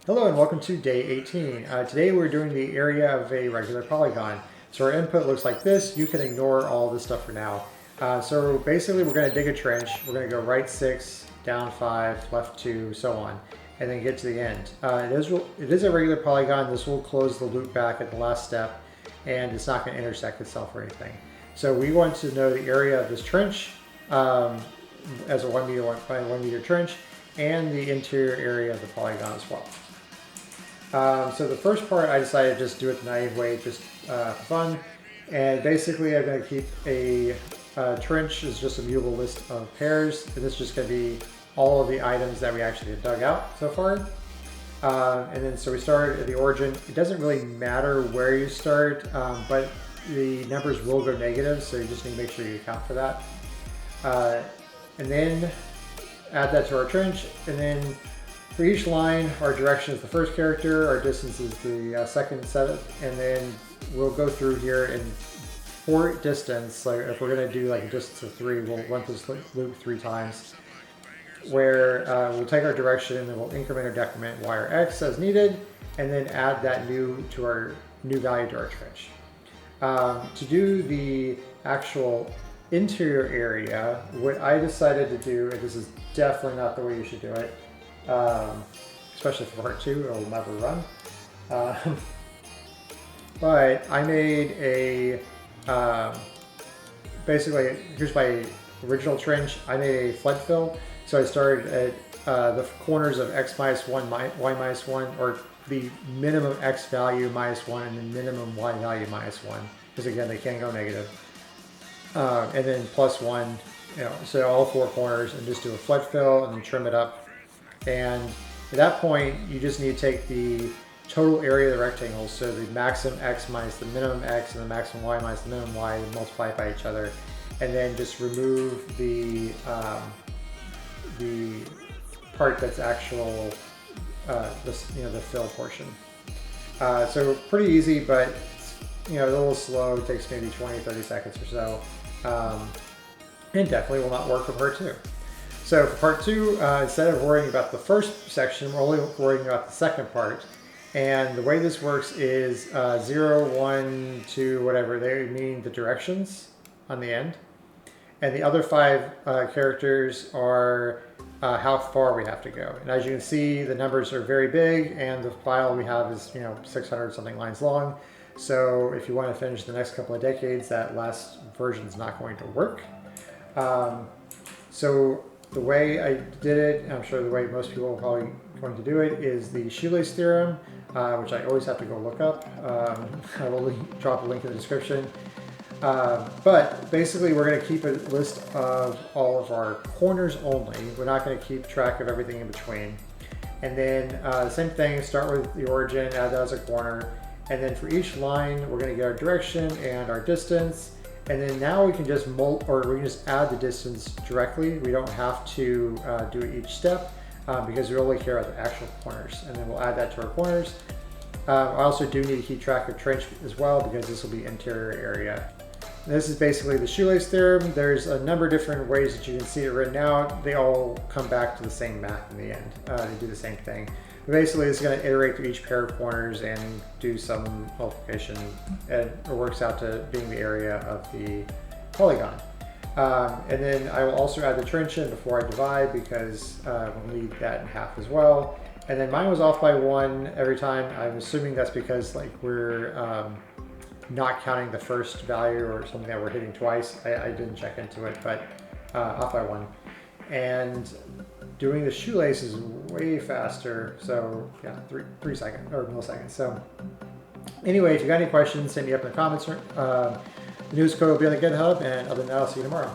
Hello and welcome to day 18. Today we're doing the area of a regular polygon. So our input looks like this. You can ignore all this stuff for now. So basically we're going to dig a trench. We're going to go right 6, down 5, left 2, so on, and then get to the end. It is a regular polygon. This will close the loop back at the last step, and it's not going to intersect itself or anything. So we want to know the area of this trench as a 1 meter by 1 meter trench, and the interior area of the polygon as well. So the first part I decided to just do it the naive way, just for fun. And basically I'm going to keep a trench is just a mutable list of pairs. And this is just going to be all of the items that we actually have dug out so far. And then so we started at the origin. It doesn't really matter where you start, but the numbers will go negative, so you just need to make sure you account for that. And then add that to our trench, and then for each line, our direction is the first character, our distance is the second set, and then we'll go through here and for distance, like if we're going to do like a distance of 3, we'll run through this loop 3 times, where we'll take our direction and we'll increment or decrement y or x as needed, and then add that new value to our trench. To do the actual interior area, what I decided to do, and this is definitely not the way you should do it, especially for part 2, it will never run. But I made a, basically, here's my original trench. I made a flood fill. So I started at the corners of x minus 1, y minus 1, or the minimum x value minus 1 and the minimum y value minus 1. Because again, they can go negative. And then plus 1, so all 4 corners, and just do a flood fill and then trim it up. And at that point, you just need to take the total area of the rectangle, so the maximum x minus the minimum x and the maximum y minus the minimum y, and multiply it by each other, and then just remove the part that's actual, the fill portion. So pretty easy, but a little slow. It takes maybe 20-30 seconds or so, and definitely will not work for part 2. So for part 2, instead of worrying about the first section, we're only worrying about the second part. And the way this works is 0, 1, 2, whatever, they mean the directions on the end. And the other 5 characters are how far we have to go. And as you can see, the numbers are very big, and the file we have is 600 something lines long. So if you want to finish the next couple of decades, that last version is not going to work. So the way I did it, and I'm sure the way most people are probably going to do it, is the Shoelace theorem, which I always have to go look up. I will drop a link in the description. But basically we're going to keep a list of all of our corners only. We're not going to keep track of everything in between. And then same thing, start with the origin, add that as a corner. And then for each line, we're going to get our direction and our distance. And then now we can just add the distance directly. We don't have to do it each step because we only care about the actual corners. And then we'll add that to our corners. I also do need to keep track of trench as well, because this will be interior area. And this is basically the Shoelace theorem. There's a number of different ways that you can see it written out. They all come back to the same math in the end. They do the same thing. But basically, it's going to iterate through each pair of corners and do some multiplication, and it works out to being the area of the polygon. And then I will also add the trench in before I divide, because we'll need that in half as well. And then mine was off by 1 every time. I'm assuming that's because we're not counting the first value or something that we're hitting twice. I didn't check into it, but off by 1. And doing the shoelace is way faster. So yeah, 3 seconds or milliseconds. So anyway, if you got any questions, hit me up in the comments. The news code will be on the GitHub, and other than that, I'll see you tomorrow.